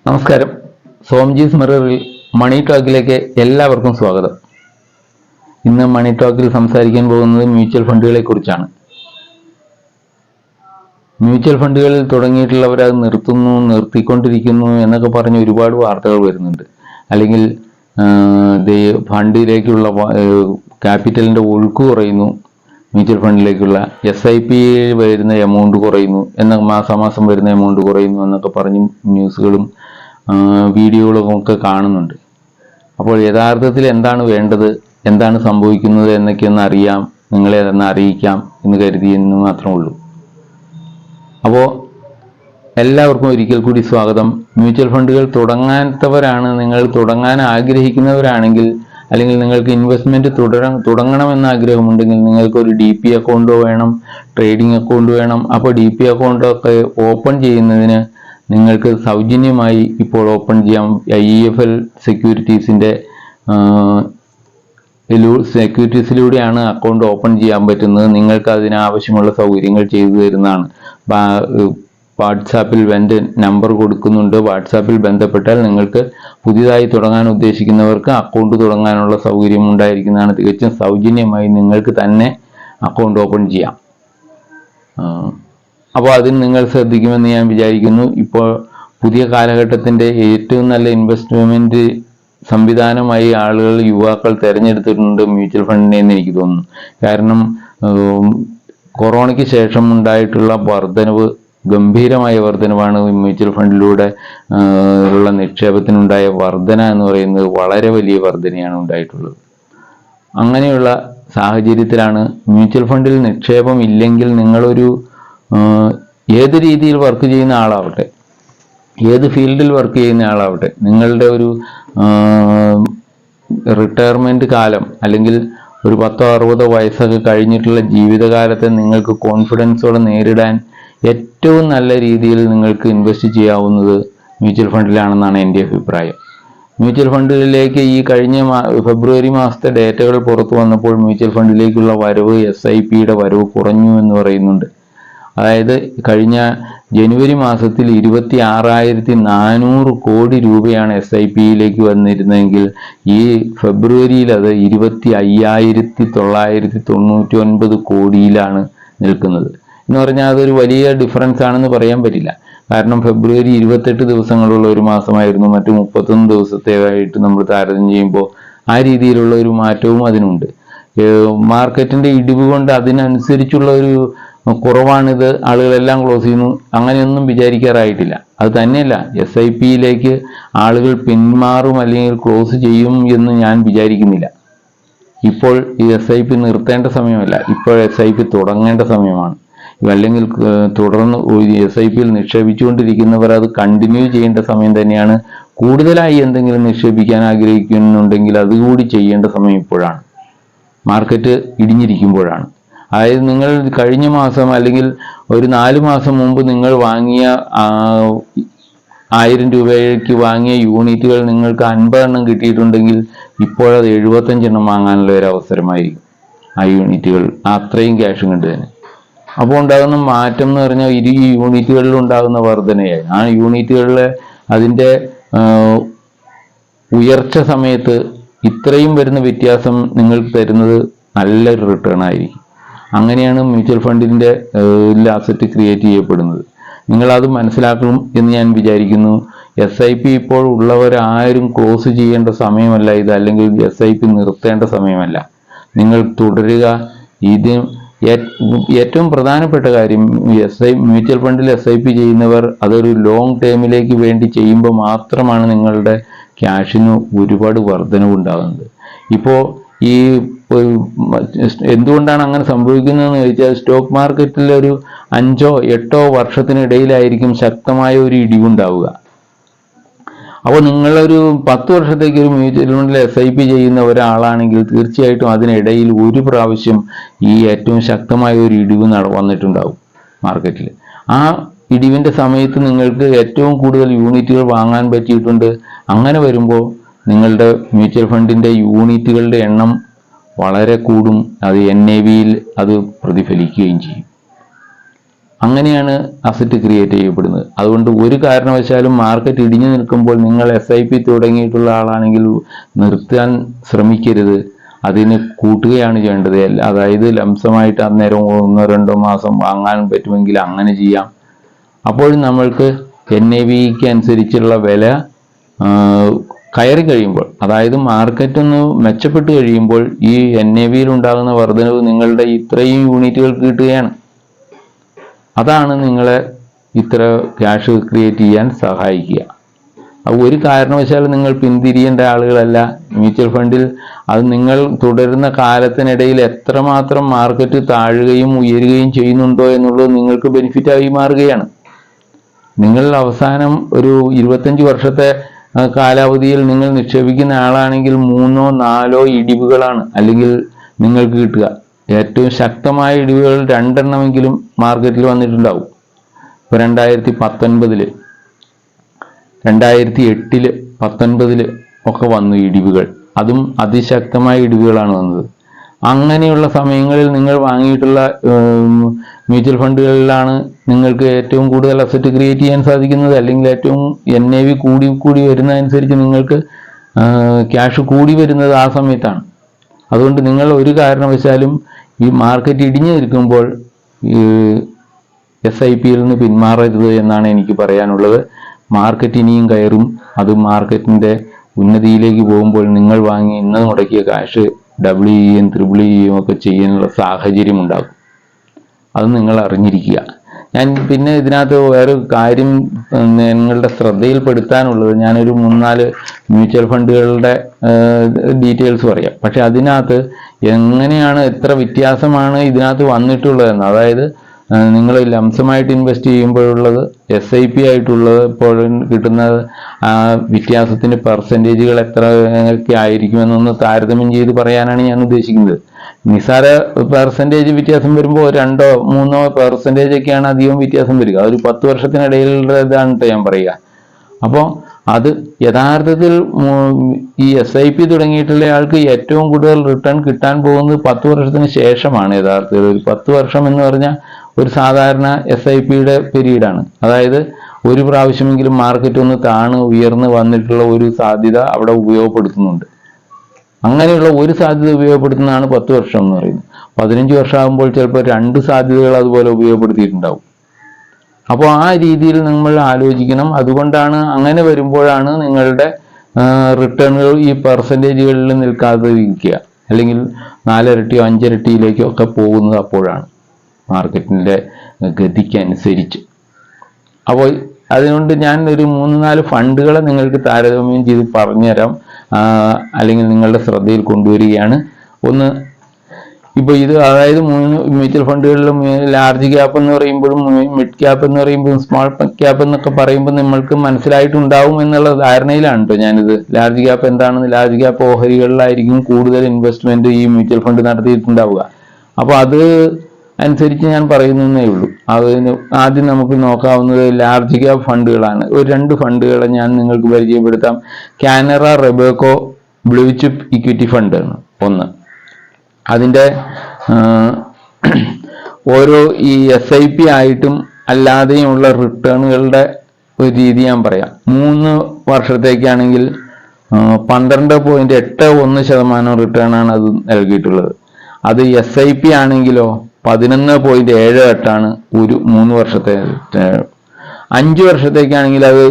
നമസ്കാരം. സോംജീസ് മിററിൽ മണി ടോക്കിലേക്ക് എല്ലാവർക്കും സ്വാഗതം. ഇന്ന് മണി ടോക്കിൽ സംസാരിക്കാൻ പോകുന്നത് മ്യൂച്വൽ ഫണ്ടുകളെ കുറിച്ചാണ്. മ്യൂച്വൽ ഫണ്ടുകളിൽ തുടങ്ങിയിട്ടുള്ളവർ അത് നിർത്തിക്കൊണ്ടിരിക്കുന്നു എന്നൊക്കെ പറഞ്ഞ് ഒരുപാട് വാർത്തകൾ വരുന്നുണ്ട്. അല്ലെങ്കിൽ ഫണ്ടിലേക്കുള്ള ക്യാപിറ്റലിന്റെ ഒഴുക്ക് കുറയുന്നു, മ്യൂച്വൽ ഫണ്ടിലേക്കുള്ള SIP വരുന്ന എമൗണ്ട് കുറയുന്നു, മാസാമാസം വരുന്ന എമൗണ്ട് കുറയുന്നു എന്നൊക്കെ പറഞ്ഞ് ന്യൂസുകളും വീഡിയോകളും ഒക്കെ കാണുന്നുണ്ട്. അപ്പോൾ യഥാർത്ഥത്തിൽ എന്താണ് വേണ്ടത്, എന്താണ് സംഭവിക്കുന്നത് എന്നൊക്കെ നിങ്ങളെ അതൊന്ന് അറിയിക്കാം എന്ന് കരുതിയെന്ന് മാത്രമേ ഉള്ളൂ. അപ്പോൾ എല്ലാവർക്കും ഒരിക്കൽ കൂടി സ്വാഗതം. മ്യൂച്വൽ ഫണ്ടുകൾ നിങ്ങൾ തുടങ്ങാൻ ആഗ്രഹിക്കുന്നവരാണെങ്കിൽ, അല്ലെങ്കിൽ നിങ്ങൾക്ക് ഇൻവെസ്റ്റ്മെന്റ് തുടങ്ങണമെന്ന് ആഗ്രഹമുണ്ടെങ്കിൽ നിങ്ങൾക്കൊരു DP അക്കൗണ്ടോ വേണം, ട്രേഡിംഗ് അക്കൗണ്ട് വേണം. അപ്പോൾ DP അക്കൗണ്ടൊക്കെ ഓപ്പൺ ചെയ്യുന്നതിന് നിങ്ങൾക്ക് സൗജന്യമായി ഇപ്പോൾ ഓപ്പൺ ചെയ്യാം. IEFL സെക്യൂരിറ്റീസിലൂടെയാണ് അക്കൗണ്ട് ഓപ്പൺ ചെയ്യാൻ പറ്റുന്നത്. നിങ്ങൾക്ക് അതിനാവശ്യമുള്ള സൗകര്യങ്ങൾ ചെയ്തു തരുന്നതാണ്. വാട്സാപ്പിൽ നമ്പർ കൊടുക്കുന്നുണ്ട്. വാട്സാപ്പിൽ ബന്ധപ്പെട്ടാൽ നിങ്ങൾക്ക് പുതിയതായി തുടങ്ങാൻ ഉദ്ദേശിക്കുന്നവർക്ക് അക്കൗണ്ട് തുടങ്ങാനുള്ള സൗകര്യം ഉണ്ടായിരിക്കുന്നതാണ്. തികച്ചും സൗജന്യമായി നിങ്ങൾക്ക് തന്നെ അക്കൗണ്ട് ഓപ്പൺ ചെയ്യാം. അപ്പോൾ അതിന് നിങ്ങൾ ശ്രദ്ധിക്കുമെന്ന് ഞാൻ വിചാരിക്കുന്നു. ഇപ്പോൾ പുതിയ കാലഘട്ടത്തിൻ്റെ ഏറ്റവും നല്ല ഇൻവെസ്റ്റ്മെന്റ് സംവിധാനമായി യുവാക്കൾ തിരഞ്ഞെടുത്തിട്ടുണ്ട് മ്യൂച്വൽ ഫണ്ടിനെ എന്ന് എനിക്ക് തോന്നുന്നു. കാരണം കൊറോണയ്ക്ക് ശേഷം ഉണ്ടായിട്ടുള്ള ഗംഭീരമായ വർധനവാണ് മ്യൂച്വൽ ഫണ്ടിലൂടെ ഉള്ള നിക്ഷേപത്തിനുണ്ടായ വർധന എന്ന് പറയുന്നത്. വളരെ വലിയ വർധനയാണ് ഉണ്ടായിട്ടുള്ളത്. അങ്ങനെയുള്ള സാഹചര്യത്തിലാണ് മ്യൂച്വൽ ഫണ്ടിൽ നിക്ഷേപം ഇല്ലെങ്കിൽ നിങ്ങളൊരു ഏത് രീതിയിൽ വർക്ക് ചെയ്യുന്ന ആളാവട്ടെ, ഏത് ഫീൽഡിൽ വർക്ക് ചെയ്യുന്ന ആളാവട്ടെ, നിങ്ങളുടെ ഒരു റിട്ടയർമെന്റ് കാലം അല്ലെങ്കിൽ ഒരു 10-60 വയസ്സൊക്കെ കഴിഞ്ഞിട്ടുള്ള ജീവിതകാലത്തെ നിങ്ങൾക്ക് കോൺഫിഡൻസോടെ നേരിടാൻ ഏറ്റവും നല്ല രീതിയിൽ നിങ്ങൾക്ക് ഇൻവെസ്റ്റ് ചെയ്യാവുന്നത് മ്യൂച്വൽ ഫണ്ടിലാണെന്നാണ് എൻ്റെ അഭിപ്രായം. മ്യൂച്വൽ ഫണ്ടിലേക്ക് ഈ കഴിഞ്ഞ ഫെബ്രുവരി മാസത്തെ ഡേറ്റകൾ പുറത്തു വന്നപ്പോൾ മ്യൂച്വൽ ഫണ്ടിലേക്കുള്ള വരവ്, SIPയുടെ വരവ് കുറഞ്ഞു എന്ന് പറയുന്നുണ്ട്. അതായത് കഴിഞ്ഞ ജനുവരി മാസത്തിൽ 26,400 കോടി രൂപയാണ് SIPയിലേക്ക് വന്നിരുന്നതെങ്കിൽ ഈ ഫെബ്രുവരിയിൽ അത് 25,999 കോടിയിലാണ് നിൽക്കുന്നത്. എന്ന് പറഞ്ഞാൽ അതൊരു വലിയ ഡിഫറൻസ് ആണെന്ന് പറയാൻ പറ്റില്ല. കാരണം ഫെബ്രുവരി 28 ദിവസങ്ങളുള്ള ഒരു മാസമായിരുന്നു, മറ്റു 31 ദിവസത്തേതായിട്ട് നമ്മൾ താരതമ്യം ചെയ്യുമ്പോൾ ആ രീതിയിലുള്ള ഒരു മാറ്റവും അതിനുണ്ട്. മാർക്കറ്റിന്റെ ഇടിവ് കൊണ്ട് അതിനനുസരിച്ചുള്ള ഒരു കുറവാണിത്, ആളുകളെല്ലാം ക്ലോസ് ചെയ്യുന്നു, അങ്ങനെയൊന്നും വിചാരിക്കാറായിട്ടില്ല. അത് തന്നെയല്ല, SIPയിലേക്ക് ആളുകൾ പിന്മാറും അല്ലെങ്കിൽ ക്ലോസ് ചെയ്യും എന്ന് ഞാൻ വിചാരിക്കുന്നില്ല. ഇപ്പോൾ ഈ SIP നിർത്തേണ്ട സമയമല്ല, ഇപ്പോൾ SIP തുടങ്ങേണ്ട സമയമാണ്. അല്ലെങ്കിൽ തുടർന്ന് SIPയിൽ നിക്ഷേപിച്ചുകൊണ്ടിരിക്കുന്നവർ അത് കണ്ടിന്യൂ ചെയ്യേണ്ട സമയം തന്നെയാണ്. കൂടുതലായി എന്തെങ്കിലും നിക്ഷേപിക്കാൻ ആഗ്രഹിക്കുന്നുണ്ടെങ്കിൽ അതുകൂടി ചെയ്യേണ്ട സമയം ഇപ്പോഴാണ്, മാർക്കറ്റ് ഇടിഞ്ഞിരിക്കുമ്പോഴാണ്. അതായത് നിങ്ങൾ കഴിഞ്ഞ മാസം അല്ലെങ്കിൽ ഒരു 4 മാസം മുമ്പ് നിങ്ങൾ വാങ്ങിയ 1000 രൂപയ്ക്ക് വാങ്ങിയ യൂണിറ്റുകൾ നിങ്ങൾക്ക് 50 എണ്ണം കിട്ടിയിട്ടുണ്ടെങ്കിൽ ഇപ്പോഴത് 75 എണ്ണം വാങ്ങാനുള്ള ഒരു അവസരമായിരിക്കും ആ യൂണിറ്റുകൾ, അത്രയും ക്യാഷും കണ്ടു തന്നെ. അപ്പോൾ ഉണ്ടാകുന്ന മാറ്റം എന്ന് പറഞ്ഞാൽ ഈ യൂണിറ്റുകളിൽ ഉണ്ടാകുന്ന വർധനയായി. ആ യൂണിറ്റുകളിലെ അതിൻ്റെ ഉയർച്ച സമയത്ത് ഇത്രയും വരുന്ന വ്യത്യാസം നിങ്ങൾക്ക് തരുന്നത് നല്ലൊരു റിട്ടേൺ ആയിരിക്കും. അങ്ങനെയാണ് മ്യൂച്വൽ ഫണ്ടിൻ്റെ അസറ്റ് ക്രിയേറ്റ് ചെയ്യപ്പെടുന്നത്. നിങ്ങളത് മനസ്സിലാക്കണം എന്ന് ഞാൻ വിചാരിക്കുന്നു. SIP ഇപ്പോൾ ഉള്ളവരാരും ക്ലോസ് ചെയ്യേണ്ട സമയമല്ല ഇത്, അല്ലെങ്കിൽ SIP നിർത്തേണ്ട സമയമല്ല. നിങ്ങൾ തുടരുക. ഇത് ഏറ്റവും പ്രധാനപ്പെട്ട കാര്യം, മ്യൂച്വൽ ഫണ്ടിൽ SIP ചെയ്യുന്നവർ അതൊരു ലോങ് ടേമിലേക്ക് വേണ്ടി ചെയ്യുമ്പോൾ മാത്രമാണ് നിങ്ങളുടെ ക്യാഷിന് ഒരുപാട് വർധനവുണ്ടാകുന്നത്. ഇപ്പോൾ ഈ എന്തുകൊണ്ടാണ് അങ്ങനെ സംഭവിക്കുന്നതെന്ന് ചോദിച്ചാൽ, സ്റ്റോക്ക് മാർക്കറ്റിൽ ഒരു 5-8 വർഷത്തിനിടയിലായിരിക്കും ശക്തമായ ഒരു ഇടിവുണ്ടാവുക. അപ്പോൾ നിങ്ങളൊരു 10 വർഷത്തേക്ക് ഒരു മ്യൂച്വൽ ഫണ്ടിൽ SIP ചെയ്യുന്ന ഒരാളാണെങ്കിൽ തീർച്ചയായിട്ടും അതിനിടയിൽ ഒരു പ്രാവശ്യം ഈ ഏറ്റവും ശക്തമായ ഒരു ഇടിവ് വന്നിട്ടുണ്ടാവും മാർക്കറ്റിൽ. ആ ഇടിവിൻ്റെ സമയത്ത് നിങ്ങൾക്ക് ഏറ്റവും കൂടുതൽ യൂണിറ്റുകൾ വാങ്ങാൻ പറ്റിയിട്ടുണ്ട്. അങ്ങനെ വരുമ്പോൾ നിങ്ങളുടെ മ്യൂച്വൽ ഫണ്ടിൻ്റെ യൂണിറ്റുകളുടെ എണ്ണം വളരെ കൂടും, അത് NAVയിൽ അത് പ്രതിഫലിക്കുകയും ചെയ്യും. അങ്ങനെയാണ് അസറ്റ് ക്രിയേറ്റ് ചെയ്യപ്പെടുന്നത്. അതുകൊണ്ട് ഒരു കാരണവശാലും മാർക്കറ്റ് ഇടിഞ്ഞു നിൽക്കുമ്പോൾ നിങ്ങൾ SIP തുടങ്ങിയിട്ടുള്ള ആളാണെങ്കിൽ നിർത്താൻ ശ്രമിക്കരുത്. അതിന് കൂട്ടുകയാണ് ചെയ്യേണ്ടത്. അതായത് ലംസമായിട്ട് അന്നേരം 1-2 മാസം വാങ്ങാൻ പറ്റുമെങ്കിൽ അങ്ങനെ ചെയ്യാം. അപ്പോൾ നമ്മൾക്ക് NAVക്ക് അനുസരിച്ചുള്ള വില കയറി കഴിയുമ്പോൾ, അതായത് മാർക്കറ്റ് ഒന്ന് മെച്ചപ്പെട്ട് കഴിയുമ്പോൾ ഈ NAVയിൽ ഉണ്ടാകുന്ന വർധനവ് നിങ്ങളുടെ ഇത്രയും യൂണിറ്റുകൾക്ക് കിട്ടുകയാണ്. അതാണ് നിങ്ങളെ ഇത്ര ക്യാഷ് ക്രിയേറ്റ് ചെയ്യാൻ സഹായിക്കുക. ഒരു കാരണവശാലും നിങ്ങൾ പിന്തിരിയേണ്ട ആളുകളല്ല. മ്യൂച്വൽ ഫണ്ടിൽ അത് നിങ്ങൾ തുടരുന്ന കാലത്തിനിടയിൽ എത്രമാത്രം മാർക്കറ്റ് താഴുകയും ഉയരുകയും ചെയ്യുന്നുണ്ടോ എന്നുള്ളത് നിങ്ങൾക്ക് ബെനിഫിറ്റായി മാറുകയാണ്. നിങ്ങൾ അവസാനം ഒരു 25 വർഷത്തെ കാലാവധിയിൽ നിങ്ങൾ നിക്ഷേപിക്കുന്ന ആളാണെങ്കിൽ 3-4 ഇടിവുകളാണ് അല്ലെങ്കിൽ നിങ്ങൾക്ക് കിട്ടുക. ഏറ്റവും ശക്തമായ ഇടിവുകൾ 2 എണ്ണമെങ്കിലും മാർക്കറ്റിൽ വന്നിട്ടുണ്ടാവും. ഇപ്പോൾ 2019, 2008, 2019 ഒക്കെ വന്നു ഇടിവുകൾ. അതും അതിശക്തമായ ഇടിവുകളാണ് വന്നത്. അങ്ങനെയുള്ള സമയങ്ങളിൽ നിങ്ങൾ വാങ്ങിയിട്ടുള്ള മ്യൂച്വൽ ഫണ്ടുകളിലാണ് നിങ്ങൾക്ക് ഏറ്റവും കൂടുതൽ അസറ്റ് ക്രിയേറ്റ് ചെയ്യാൻ സാധിക്കുന്നത്. അല്ലെങ്കിൽ ഏറ്റവും NAV കൂടി വരുന്നതനുസരിച്ച് നിങ്ങൾക്ക് ക്യാഷ് കൂടി വരുന്നത് ആ സമയത്താണ്. അതുകൊണ്ട് നിങ്ങൾ ഒരു കാരണവശാലും ഈ മാർക്കറ്റ് ഇടിഞ്ഞു നിൽക്കുമ്പോൾ SIPയിൽ നിന്ന് പിന്മാറരുത് എന്നാണ് എനിക്ക് പറയാനുള്ളത്. മാർക്കറ്റ് ഇനിയും കയറും. അത് മാർക്കറ്റിൻ്റെ ഉന്നതിയിലേക്ക് പോകുമ്പോൾ നിങ്ങൾ വാങ്ങി ഇന്ന് മുടക്കിയ കാശ് EEയും EEയും ഒക്കെ ചെയ്യാനുള്ള സാഹചര്യം ഉണ്ടാകും. അത് നിങ്ങൾ അറിഞ്ഞിരിക്കുക. ഞാൻ പിന്നെ ഇതിനകത്ത് വേറെ കാര്യം നിങ്ങളുടെ ശ്രദ്ധയിൽപ്പെടുത്താനുള്ളത്, ഞാനൊരു 3-4 മ്യൂച്വൽ ഫണ്ടുകളുടെ ഡീറ്റെയിൽസ് പറയാം. പക്ഷെ അതിനകത്ത് എങ്ങനെയാണ്, എത്ര വ്യത്യാസമാണ് ഇതിനകത്ത് വന്നിട്ടുള്ളതെന്ന്, അതായത് നിങ്ങൾ ലംസമായിട്ട് ഇൻവെസ്റ്റ് ചെയ്യുമ്പോഴുള്ളത് SIP ആയിട്ടുള്ളത് ഇപ്പോൾ കിട്ടുന്ന വ്യത്യാസത്തിൻ്റെ പെർസെൻറ്റേജുകൾ എത്രയൊക്കെ ആയിരിക്കുമെന്നൊന്ന് താരതമ്യം ചെയ്ത് പറയാനാണ് ഞാൻ ഉദ്ദേശിക്കുന്നത്. നിസ്സാര പെർസെൻറ്റേജ് വ്യത്യാസം വരുമ്പോൾ 2-3% ഒക്കെയാണ് അധികം വ്യത്യാസം വരിക. ഒരു 10 വർഷത്തിനിടയിലുള്ളതാണ് ഞാൻ പറയുക. അപ്പോൾ അത് യഥാർത്ഥത്തിൽ ഈ SIP തുടങ്ങിയിട്ടുള്ള ആൾക്ക് ഏറ്റവും കൂടുതൽ റിട്ടേൺ കിട്ടാൻ പോകുന്നത് 10 വർഷത്തിന് ശേഷമാണ്. യഥാർത്ഥത്തിൽ ഒരു 10 വർഷം എന്ന് പറഞ്ഞാൽ ഒരു സാധാരണ SIPയുടെ പീരീഡാണ്. അതായത് ഒരു പ്രാവശ്യമെങ്കിലും മാർക്കറ്റ് ഒന്ന് ഉയർന്ന് വന്നിട്ടുള്ള ഒരു സാധ്യത അവിടെ ഉപയോഗപ്പെടുത്തുന്നുണ്ട്. അങ്ങനെയുള്ള ഒരു സാധ്യത ഉപയോഗപ്പെടുത്തുന്നതാണ് 10 വർഷം എന്ന് പറയുന്നത്. 15 വർഷമാകുമ്പോൾ ചിലപ്പോൾ 2 സാധ്യതകൾ അതുപോലെ ഉപയോഗപ്പെടുത്തിയിട്ടുണ്ടാവും. അപ്പോൾ ആ രീതിയിൽ നമ്മൾ ആലോചിക്കണം. അതുകൊണ്ടാണ് അങ്ങനെ വരുമ്പോഴാണ് നിങ്ങളുടെ റിട്ടേണുകൾ ഈ പെർസെൻറ്റേജുകളിൽ നിൽക്കാതിരിക്കുക, അല്ലെങ്കിൽ 4 ഇരട്ടിയോ 5 ഇരട്ടിയിലേക്കോ ഒക്കെ പോകുന്നത് അപ്പോഴാണ് മാർക്കറ്റിൻ്റെ ഗതിക്കനുസരിച്ച്. അപ്പോൾ അതുകൊണ്ട് ഞാൻ ഒരു 3-4 ഫണ്ടുകളെ നിങ്ങൾക്ക് താരതമ്യം ചെയ്ത് പറഞ്ഞുതരാം, അല്ലെങ്കിൽ നിങ്ങളുടെ ശ്രദ്ധയിൽ കൊണ്ടുവരികയാണ്. ഒന്ന്, ഇപ്പോൾ ഇത് അതായത് 3 മ്യൂച്വൽ ഫണ്ടുകളിലും ലാർജ് ക്യാപ്പ് എന്ന് പറയുമ്പോഴും മിഡ് ക്യാപ്പ് എന്ന് പറയുമ്പോഴും സ്മോൾ ക്യാപ്പ് എന്നൊക്കെ പറയുമ്പോൾ നമ്മൾക്ക് മനസ്സിലായിട്ടുണ്ടാവും എന്നുള്ള ധാരണയിലാണ് കേട്ടോ ഞാനിത്. ലാർജ് ക്യാപ്പ് എന്താണെന്ന്, ലാർജ് ക്യാപ്പ് ഓഹരികളിലായിരിക്കും കൂടുതൽ ഇൻവെസ്റ്റ്മെന്റ് ഈ മ്യൂച്വൽ ഫണ്ട് നടത്തിയിട്ടുണ്ടാവുക. അപ്പോൾ അത് അനുസരിച്ച് ഞാൻ പറയുന്നതേ ഉള്ളൂ. അതിന് ആദ്യം നമുക്ക് നോക്കാവുന്നത് ലാർജ് ക്യാപ്പ് ഫണ്ടുകളാണ്. ഒരു 2 ഫണ്ടുകളെ ഞാൻ നിങ്ങൾക്ക് പരിചയപ്പെടുത്താം. Canara Robeco blue chip equity fund ആണ് ഒന്ന്. അതിൻ്റെ ഓരോ ഈ SIP ആയിട്ടും അല്ലാതെയുമുള്ള റിട്ടേണുകളുടെ ഒരു രീതി ഞാൻ പറയാം. 3 വർഷത്തേക്കാണെങ്കിൽ 12.81% റിട്ടേൺ ആണ് അത് നൽകിയിട്ടുള്ളത്. അത് SIP ആണെങ്കിലോ 11.78 ഒരു 3 വർഷത്തെ. 5 വർഷത്തേക്കാണെങ്കിൽ അത്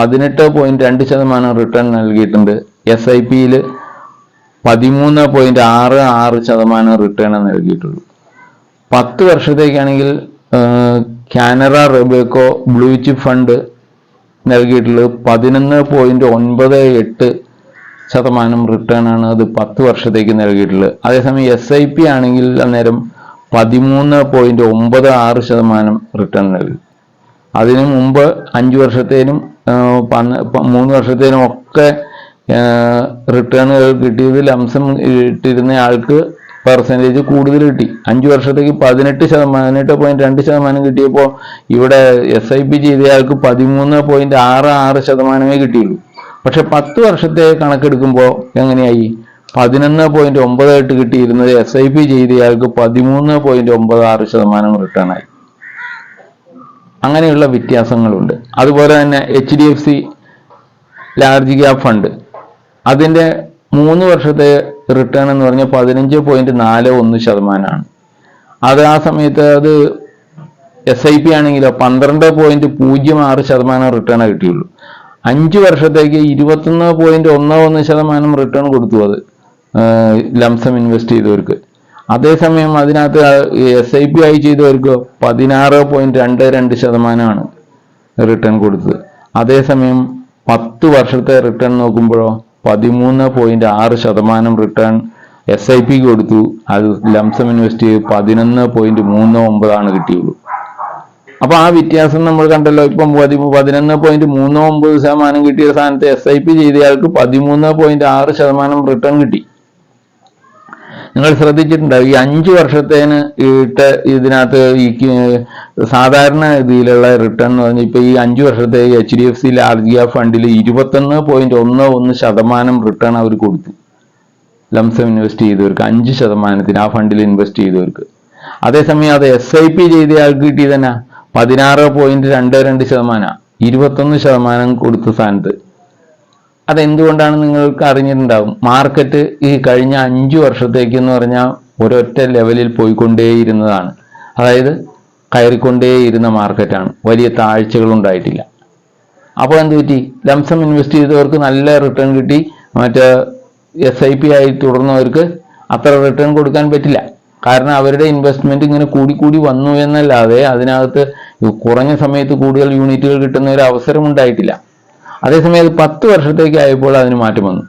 18.2% റിട്ടേൺ നൽകിയിട്ടുണ്ട്. SIPയിൽ 13.66% റിട്ടേൺ നൽകിയിട്ടുള്ളൂ. 10 വർഷത്തേക്കാണെങ്കിൽ Canara Robeco blue chip fund നൽകിയിട്ടുള്ളത് 11.98% റിട്ടേൺ ആണ് അത് 10 വർഷത്തേക്ക് നൽകിയിട്ടുള്ളത്. അതേസമയം SIP ആണെങ്കിൽ അന്നേരം 13.96% റിട്ടേൺ നൽകി. അതിനു മുമ്പ് 5 വർഷത്തേനും 3 വർഷത്തേനും ഒക്കെ റിട്ടേണുകൾ കിട്ടിയത് ലംസം ഇട്ടിരുന്ന ആൾക്ക് പെർസെൻറ്റേജ് കൂടുതൽ കിട്ടി. 5 വർഷത്തേക്ക് 18.2% കിട്ടിയപ്പോൾ ഇവിടെ SIP ചെയ്തയാൾക്ക് 13.66% കിട്ടിയുള്ളൂ. പക്ഷെ 10 വർഷത്തെ കണക്കെടുക്കുമ്പോൾ എങ്ങനെയായി? 11.98 കിട്ടിയിരുന്നത് SIP ചെയ്തയാൾക്ക് 13.96% റിട്ടേൺ ആയി. അങ്ങനെയുള്ള വ്യത്യാസങ്ങളുണ്ട്. അതുപോലെ തന്നെ HDFC ലാർജ് ക്യാപ് ഫണ്ട്, അതിൻ്റെ 3 വർഷത്തെ റിട്ടേൺ എന്ന് പറഞ്ഞാൽ 15.41%. അത് ആ സമയത്ത് അത് SIP ആണെങ്കിലോ 12.06% റിട്ടേൺ കിട്ടിയുള്ളൂ. 5 വർഷത്തേക്ക് 21.11% റിട്ടേൺ കൊടുത്തു അത് ലംസം ഇൻവെസ്റ്റ് ചെയ്തവർക്ക്. അതേസമയം അതിനകത്ത് SIP ആയി ചെയ്തവർക്ക് 16.22% റിട്ടേൺ കൊടുത്തത്. അതേസമയം 10 വർഷത്തെ റിട്ടേൺ നോക്കുമ്പോഴോ 13.6% റിട്ടേൺ SIP കൊടുത്തു. അത് ലംസം ഇൻവെസ്റ്റ് ചെയ്ത് 11.39% കിട്ടിയുള്ളൂ. അപ്പൊ ആ വ്യത്യാസം നമ്മൾ കണ്ടല്ലോ. ഇപ്പം 11.39% കിട്ടിയ സ്ഥാനത്ത് SIP ചെയ്തയാൾക്ക് 13.6% റിട്ടേൺ കിട്ടി. നിങ്ങൾ ശ്രദ്ധിച്ചിട്ടുണ്ടാവും ഈ 5 വർഷത്തേന് ഇതിനകത്ത് ഈ സാധാരണ രീതിയിലുള്ള റിട്ടേൺ എന്ന് പറഞ്ഞാൽ ഇപ്പൊ ഈ 5 വർഷത്തെ HDFC ലാർജ് ക്യാപ് ഫണ്ടിൽ 21.11% റിട്ടേൺ അവർ കൊടുത്തു ലംസം ഇൻവെസ്റ്റ് ചെയ്തവർക്ക്, 5% ആ ഫണ്ടിൽ ഇൻവെസ്റ്റ് ചെയ്തവർക്ക്. അതേസമയം അത് SIP ചെയ്തയാൾക്ക് കിട്ടി തന്നെ 16.22%, 21% കൊടുത്ത സ്ഥാനത്ത്. അതെന്തുകൊണ്ടാണ് നിങ്ങൾക്ക് അറിഞ്ഞിട്ടുണ്ടാവും. മാർക്കറ്റ് ഈ കഴിഞ്ഞ 5 വർഷത്തേക്ക് എന്ന് പറഞ്ഞാൽ ഒരൊറ്റ ലെവലിൽ പോയിക്കൊണ്ടേയിരുന്നതാണ്. അതായത് കയറിക്കൊണ്ടേയിരുന്ന മാർക്കറ്റാണ്, വലിയ താഴ്ചകൾ ഉണ്ടായിട്ടില്ല. അപ്പോൾ എന്ത് പറ്റി? ലംസം ഇൻവെസ്റ്റ് ചെയ്തവർക്ക് നല്ല റിട്ടേൺ കിട്ടി, മറ്റേ SIP ആയി തുടർന്നവർക്ക് അത്ര റിട്ടേൺ കൊടുക്കാൻ പറ്റില്ല. കാരണം അവരുടെ ഇൻവെസ്റ്റ്മെന്റ് ഇങ്ങനെ കൂടി വന്നു എന്നല്ലാതെ അതിനകത്ത് കുറഞ്ഞ സമയത്ത് കൂടുതൽ യൂണിറ്റുകൾ കിട്ടുന്ന ഒരു അവസരം ഉണ്ടായിട്ടില്ല. അതേസമയം 10 വർഷത്തേക്ക് ആയപ്പോൾ അതിന് മാറ്റം വന്നു.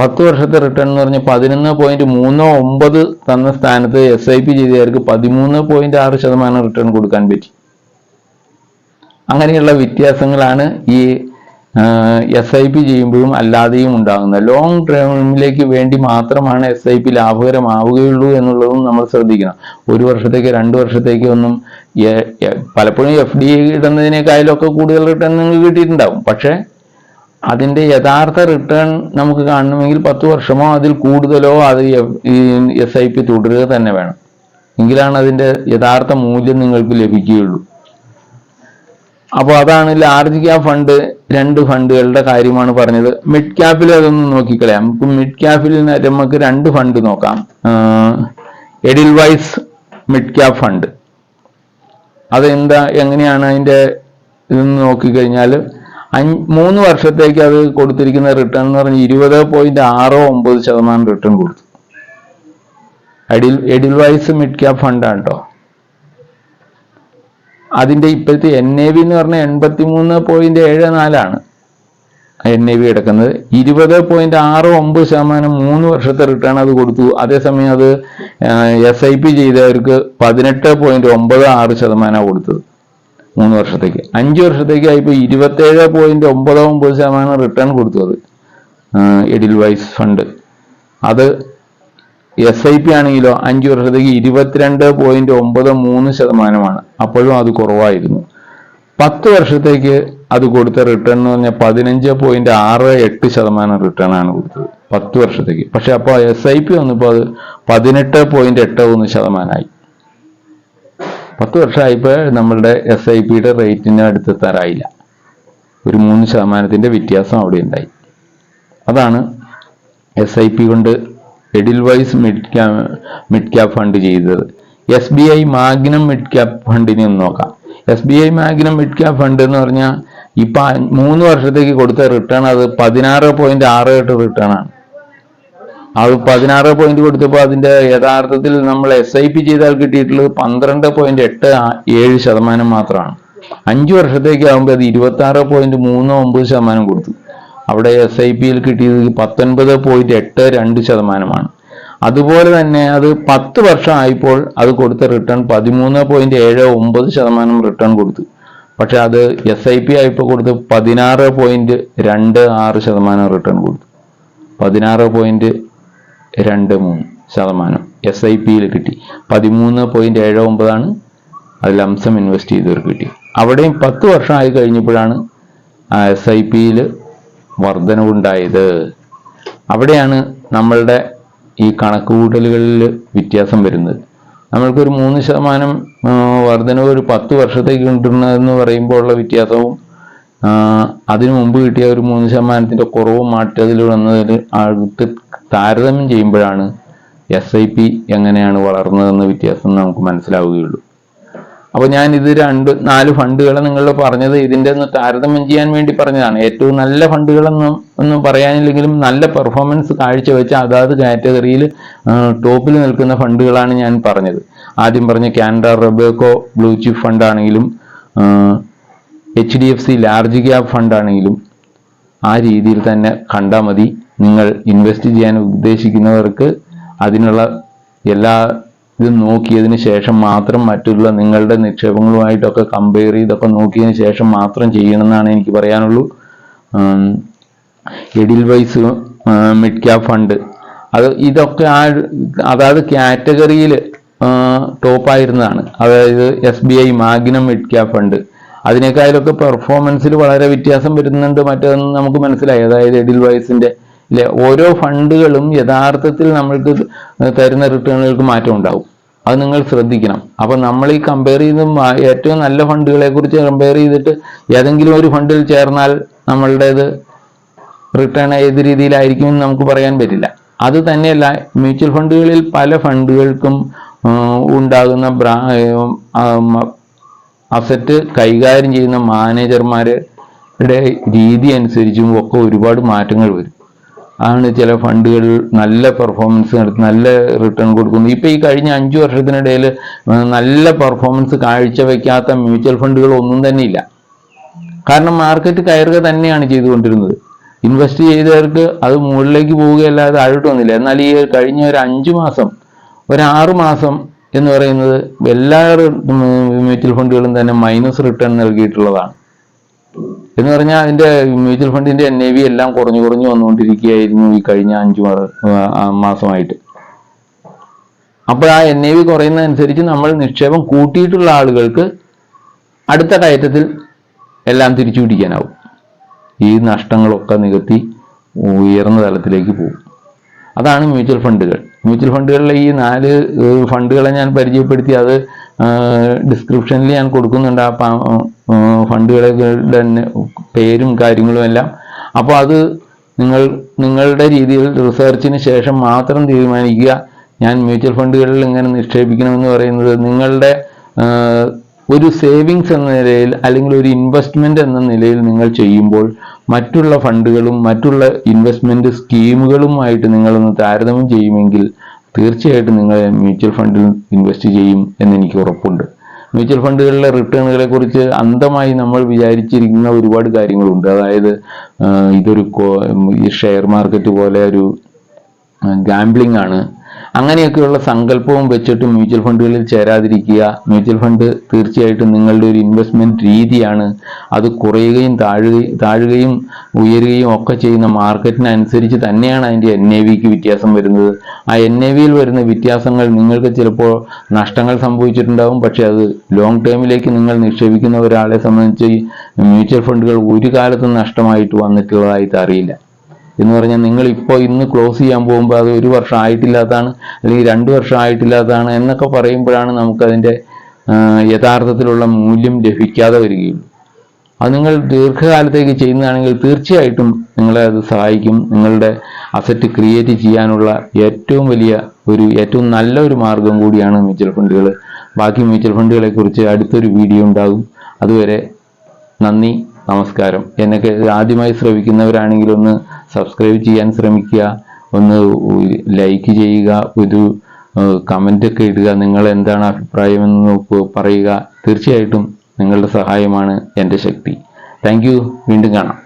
10 വർഷത്തെ റിട്ടേൺ എന്ന് പറഞ്ഞാൽ 11.39 തന്ന സ്ഥാനത്ത് SIP ചെയ്തവർക്ക് 13.6% റിട്ടേൺ കൊടുക്കാൻ പറ്റി. അങ്ങനെയുള്ള വ്യത്യാസങ്ങളാണ് ഈ SIP ചെയ്യുമ്പോഴും അല്ലാതെയും ഉണ്ടാകുന്നത്. ലോങ് ടേമിലേക്ക് വേണ്ടി മാത്രമാണ് SIP ലാഭകരമാവുകയുള്ളൂ എന്നുള്ളതും നമ്മൾ ശ്രദ്ധിക്കണം. 1 വർഷത്തേക്ക് 2 വർഷത്തേക്ക് ഒന്നും പലപ്പോഴും FD ഇടുന്നതിനേക്കാളൊക്കെ കൂടുതൽ റിട്ടേൺ നിങ്ങൾക്ക് കിട്ടിയിട്ടുണ്ടാവും. പക്ഷെ അതിൻ്റെ യഥാർത്ഥ റിട്ടേൺ നമുക്ക് കാണണമെങ്കിൽ 10 വർഷമോ അതിൽ കൂടുതലോ അത് SIP തുടരുക തന്നെ വേണം. എങ്കിലാണ് അതിൻ്റെ യഥാർത്ഥ മൂല്യം നിങ്ങൾക്ക് ലഭിക്കുകയുള്ളൂ. അപ്പോൾ അതാണ് ലാർജ് ക്യാപ് ഫണ്ട്. 2 ഫണ്ടുകളുടെ കാര്യമാണ് പറഞ്ഞത്. മിഡ് ക്യാപ്പിൽ അതൊന്നും നോക്കിക്കളയാം. നമുക്ക് മിഡ് ക്യാപ്പിൽ നമുക്ക് 2 ഫണ്ട് നോക്കാം. എഡിൽവൈസ് മിഡ് ക്യാപ് ഫണ്ട്, എങ്ങനെയാണ് അതിൻ്റെ ഇതെന്ന് നോക്കിക്കഴിഞ്ഞാൽ 3 വർഷത്തേക്ക് അത് കൊടുത്തിരിക്കുന്ന റിട്ടേൺ എന്ന് പറഞ്ഞാൽ 20.69% റിട്ടേൺ കൊടുത്തു. എഡിൽവൈസ് മിഡ് ക്യാപ് ഫണ്ടാണ് കേട്ടോ. അതിൻ്റെ ഇപ്പോഴത്തെ NAV എന്ന് പറഞ്ഞാൽ 83.74 NAV കിടക്കുന്നത്. 20.69% 3 വർഷത്തെ റിട്ടേൺ അത് കൊടുത്തു. അതേസമയം അത് SIP ചെയ്തവർക്ക് 18.96% കൊടുത്തത് 3 വർഷത്തേക്ക്. 5 വർഷത്തേക്ക് ആയിപ്പോൾ 27.99% റിട്ടേൺ കൊടുത്തു അത് എഡിൽവൈസ് ഫണ്ട്. അത് SIP ആണെങ്കിലോ 5 വർഷത്തേക്ക് 22.93%. അപ്പോഴും അത് കുറവായിരുന്നു. 10 വർഷത്തേക്ക് അത് കൊടുത്ത റിട്ടേൺ എന്ന് പറഞ്ഞാൽ 15.68% റിട്ടേൺ ആണ് കൊടുത്തത് 10 വർഷത്തേക്ക്. പക്ഷെ അപ്പോൾ SIP വന്നപ്പോൾ അത് 18.81% 10 വർഷമായപ്പോൾ നമ്മളുടെ SIPയുടെ റേറ്റിന് അടുത്തെത്താറായില്ല. ഒരു 3% വ്യത്യാസം അവിടെ ഉണ്ടായി. അതാണ് SIP കൊണ്ട് എഡിൽവൈസ് മിഡ് ക്യാപ് ഫണ്ട് ചെയ്തത്. SBI മാഗ്നം മിഡ് ക്യാപ് ഫണ്ടിനെ ഒന്ന് നോക്കാം. SBI magnum mid cap fund എന്ന് പറഞ്ഞാൽ ഇപ്പൊ 3 വർഷത്തേക്ക് കൊടുത്ത റിട്ടേൺ അത് 16.68 റിട്ടേൺ ആണ്. അത് 16 പോയിന്റ് കൊടുത്തപ്പോൾ അതിന്റെ യഥാർത്ഥത്തിൽ നമ്മൾ SIP ചെയ്താൽ കിട്ടിയിട്ടുള്ളത് 12.87% മാത്രമാണ്. 5 വർഷത്തേക്ക് ആകുമ്പോൾ അത് 26.39% കൊടുത്തു. അവിടെ SIPയിൽ കിട്ടിയത് 19.82%. അതുപോലെ തന്നെ അത് 10 വർഷം ആയപ്പോൾ അത് കൊടുത്ത റിട്ടേൺ 13.79% റിട്ടേൺ കൊടുത്തു. പക്ഷെ അത് SIP ആയപ്പോൾ കൊടുത്ത് 16.26% റിട്ടേൺ കൊടുത്തു. 16.23% SIPയിൽ കിട്ടി. 13.79% അത് ലംസം ഇൻവെസ്റ്റ് ചെയ്തവർക്ക് കിട്ടി. അവിടെയും 10 വർഷം ആയി കഴിഞ്ഞപ്പോഴാണ് SIPയിൽ വർധനവുണ്ടായത്. അവിടെയാണ് നമ്മളുടെ ഈ കണക്കുകൂട്ടലുകളിൽ വ്യത്യാസം വരുന്നത്. നമ്മൾക്കൊരു 3% വർധനവ് ഒരു 10 വർഷത്തേക്ക് കിട്ടുന്നതെന്ന് പറയുമ്പോൾ ഉള്ള വ്യത്യാസവും അതിനു മുമ്പ് കിട്ടിയ ഒരു 3% കുറവും മാറ്റത്തിൽ വന്നതിൽ അടുത്ത് താരതമ്യം ചെയ്യുമ്പോഴാണ് SIP എങ്ങനെയാണ് വളർന്നതെന്ന വ്യത്യാസം നമുക്ക് മനസ്സിലാവുകയുള്ളൂ. അപ്പോൾ ഞാൻ ഇത് 4 ഫണ്ടുകളെ നിങ്ങൾ പറഞ്ഞത് ഇതിൻ്റെ ഒന്ന് താരതമ്യം ചെയ്യാൻ വേണ്ടി പറഞ്ഞതാണ്. ഏറ്റവും നല്ല ഫണ്ടുകളൊന്നും പറയാനില്ലെങ്കിലും നല്ല പെർഫോമൻസ് കാഴ്ചവെച്ച അതാത് കാറ്റഗറിയിൽ ടോപ്പിൽ നിൽക്കുന്ന ഫണ്ടുകളാണ് ഞാൻ പറഞ്ഞത്. ആദ്യം പറഞ്ഞ കാനറ റോബെക്കോ ബ്ലൂ ചിപ്പ് ഫണ്ട് ആണെങ്കിലും HDFC ലാർജ് ക്യാപ് ഫണ്ട് ആണെങ്കിലും ആ രീതിയിൽ തന്നെ കണ്ടാൽ മതി. നിങ്ങൾ ഇൻവെസ്റ്റ് ചെയ്യാൻ ഉദ്ദേശിക്കുന്നവർക്ക് അതിനുള്ള എല്ലാ ഇത് നോക്കിയതിന് ശേഷം മാത്രം മറ്റുള്ള നിങ്ങളുടെ നിക്ഷേപങ്ങളുമായിട്ടൊക്കെ കമ്പയർ ചെയ്തൊക്കെ നോക്കിയതിന് ശേഷം മാത്രം ചെയ്യണമെന്നാണ് എനിക്ക് പറയാനുള്ളൂ. എഡിൽവൈസ് മിഡ് ക്യാപ് ഫണ്ട് ഇതൊക്കെ അതായത് കാറ്റഗറിയിൽ ടോപ്പായിരുന്നതാണ്. അതായത് SBI magnum mid cap fund അതിനേക്കാളൊക്കെ പെർഫോമൻസിൽ വളരെ വ്യത്യാസം വരുന്നുണ്ട്. മറ്റൊന്ന് നമുക്ക് മനസ്സിലായി. അതായത് എഡിൽവൈസിന്റെ ഓരോ ഫണ്ടുകളും യഥാർത്ഥത്തിൽ നമ്മൾക്ക് തരുന്ന റിട്ടേണുകൾക്ക് മാറ്റം ഉണ്ടാവും. അത് നിങ്ങൾ ശ്രദ്ധിക്കണം. അപ്പം നമ്മൾ ഈ കമ്പയർ ചെയ്ത് ഏറ്റവും നല്ല ഫണ്ടുകളെ കുറിച്ച് കമ്പയർ ചെയ്തിട്ട് ഏതെങ്കിലും ഒരു ഫണ്ടിൽ ചേർന്നാൽ നമ്മളുടേത് റിട്ടേൺ ഏത് രീതിയിലായിരിക്കും നമുക്ക് പറയാൻ പറ്റില്ല. അത് തന്നെയല്ല, മ്യൂച്വൽ ഫണ്ടുകളിൽ പല ഫണ്ടുകൾക്കും ഉണ്ടാകുന്ന അസറ്റ് കൈകാര്യം ചെയ്യുന്ന മാനേജർമാരുടെ രീതി അനുസരിച്ചും ഒക്കെ ഒരുപാട് മാറ്റങ്ങൾ വരും. ആണ് ചില ഫണ്ടുകൾ നല്ല പെർഫോമൻസ് നടത്തി നല്ല റിട്ടേൺ കൊടുക്കുന്നു. ഇപ്പം ഈ കഴിഞ്ഞ 5 വർഷത്തിനിടയിൽ നല്ല പെർഫോമൻസ് കാഴ്ചവെക്കാത്ത മ്യൂച്വൽ ഫണ്ടുകൾ ഒന്നും തന്നെ ഇല്ല. കാരണം മാർക്കറ്റ് കയറുക തന്നെയാണ് ചെയ്തുകൊണ്ടിരുന്നത്. ഇൻവെസ്റ്റ് ചെയ്തവർക്ക് അത് മുകളിലേക്ക് പോവുകയല്ലാതെ താഴോട്ട് വന്നില്ല. എന്നാൽ ഈ കഴിഞ്ഞ ഒരു 5 മാസം 6 മാസം എന്ന് പറയുന്നത് എല്ലാ മ്യൂച്വൽ ഫണ്ടുകളും തന്നെ മൈനസ് റിട്ടേൺ നൽകിയിട്ടുള്ളതാണ്. എന്ന് പറഞ്ഞാൽ അതിന്റെ മ്യൂച്വൽ ഫണ്ടിന്റെ NAV എല്ലാം കുറഞ്ഞു വന്നുകൊണ്ടിരിക്കുകയായിരുന്നു ഈ കഴിഞ്ഞ 5 മാസമായിട്ട്. അപ്പോൾ ആ NAV കുറയുന്നതനുസരിച്ച് നമ്മൾ നിക്ഷേപം കൂട്ടിയിട്ടുള്ള ആളുകൾക്ക് അടുത്ത കയറ്റത്തിൽ എല്ലാം തിരിച്ചു പിടിക്കാനാവും. ഈ നഷ്ടങ്ങളൊക്കെ നികത്തി ഉയർന്ന തലത്തിലേക്ക് പോകും. അതാണ് മ്യൂച്വൽ ഫണ്ടുകൾ. മ്യൂച്വൽ ഫണ്ടുകളിലെ ഈ 4 ഫണ്ടുകളെ ഞാൻ പരിചയപ്പെടുത്തി. അത് ഡിസ്ക്രിപ്ഷനിൽ ഞാൻ കൊടുക്കുന്നുണ്ട്. ആ ഫണ്ടുകളുടെ പേരും കാര്യങ്ങളും എല്ലാം. അപ്പോൾ അത് നിങ്ങളുടെ രീതിയിൽ റിസർച്ചിന് ശേഷം മാത്രം തീരുമാനിക്കുക. ഞാൻ മ്യൂച്വൽ ഫണ്ടുകളിൽ ഇങ്ങനെ നിക്ഷേപിക്കണമെന്ന് പറയുന്നത് നിങ്ങളുടെ ഒരു സേവിങ്സ് എന്ന നിലയിൽ അല്ലെങ്കിൽ ഒരു ഇൻവെസ്റ്റ്മെന്റ് എന്ന നിലയിൽ നിങ്ങൾ ചെയ്യുമ്പോൾ മറ്റുള്ള ഫണ്ടുകളും മറ്റുള്ള ഇൻവെസ്റ്റ്മെന്റ് സ്കീമുകളുമായിട്ട് നിങ്ങളൊന്ന് താരതമ്യം ചെയ്യുമെങ്കിൽ തീർച്ചയായിട്ടും നിങ്ങൾ മ്യൂച്വൽ ഫണ്ടിൽ ഇൻവെസ്റ്റ് ചെയ്യും എന്നെനിക്ക് ഉറപ്പുണ്ട്. മ്യൂച്വൽ ഫണ്ടുകളിലെ റിട്ടേണുകളെ കുറിച്ച് അന്ധമായി നമ്മൾ വിചാരിച്ചിരിക്കുന്ന ഒരുപാട് കാര്യങ്ങളുണ്ട്. അതായത് ഇതൊരു ഷെയർ മാർക്കറ്റ് പോലെ ഒരു ഗാംബ്ലിംഗ് ആണ്, അങ്ങനെയൊക്കെയുള്ള സങ്കല്പവും വെച്ചിട്ട് മ്യൂച്വൽ ഫണ്ടുകളിൽ ചേരാതിരിക്കുക. മ്യൂച്വൽ ഫണ്ട് തീർച്ചയായിട്ടും നിങ്ങളുടെ ഒരു ഇൻവെസ്റ്റ്മെന്റ് രീതിയാണ്. അത് കുറയുകയും താഴുകയും ഉയരുകയും ഒക്കെ ചെയ്യുന്ന മാർക്കറ്റിനനുസരിച്ച് തന്നെയാണ് അതിൻ്റെ NAVക്ക് വ്യത്യാസം വരുന്നത്. ആ NAVയിൽ വരുന്ന വ്യത്യാസങ്ങൾ നിങ്ങൾക്ക് ചിലപ്പോൾ നഷ്ടങ്ങൾ സംഭവിച്ചിട്ടുണ്ടാകും. പക്ഷെ അത് ലോങ് ടേമിലേക്ക് നിങ്ങൾ നിക്ഷേപിക്കുന്ന ഒരാളെ സംബന്ധിച്ച് മ്യൂച്വൽ ഫണ്ടുകൾ ഒരു കാലത്തും നഷ്ടമായിട്ട് വന്നിട്ടുള്ളതായിട്ട് അറിയില്ല. എന്ന് പറഞ്ഞാൽ നിങ്ങൾ ഇപ്പോൾ ഇന്ന് ക്ലോസ് ചെയ്യാൻ പോകുമ്പോൾ അത് 1 വർഷം ആയിട്ടില്ലാത്തതാണ് അല്ലെങ്കിൽ 2 വർഷം ആയിട്ടില്ലാത്തതാണ് എന്നൊക്കെ പറയുമ്പോഴാണ് നമുക്കതിൻ്റെ യഥാർത്ഥത്തിലുള്ള മൂല്യം ലഭിക്കാതെ വരികയുള്ളൂ. അത് നിങ്ങൾ ദീർഘകാലത്തേക്ക് ചെയ്യുന്നതാണെങ്കിൽ തീർച്ചയായിട്ടും നിങ്ങളെ അത് സഹായിക്കും. നിങ്ങളുടെ അസറ്റ് ക്രിയേറ്റ് ചെയ്യാനുള്ള ഏറ്റവും നല്ല ഒരു മാർഗം കൂടിയാണ് മ്യൂച്വൽ ഫണ്ടുകൾ. ബാക്കി മ്യൂച്വൽ ഫണ്ടുകളെ കുറിച്ച് അടുത്തൊരു വീഡിയോ ഉണ്ടാകും. അതുവരെ നന്ദി, നമസ്കാരം. എന്നൊക്കെ ആദ്യമായി ശ്രമിക്കുന്നവരാണെങ്കിൽ ഒന്ന് സബ്സ്ക്രൈബ് ചെയ്യാൻ ശ്രമിക്കുക, ഒന്ന് ലൈക്ക് ചെയ്യുക, ഒരു കമൻ്റ് ഒക്കെ ഇടുക. നിങ്ങൾ എന്താണ് അഭിപ്രായമെന്ന് പറയുക. തീർച്ചയായിട്ടും നിങ്ങളുടെ സഹായമാണ് എൻ്റെ ശക്തി. Thank you. വീണ്ടും കാണാം.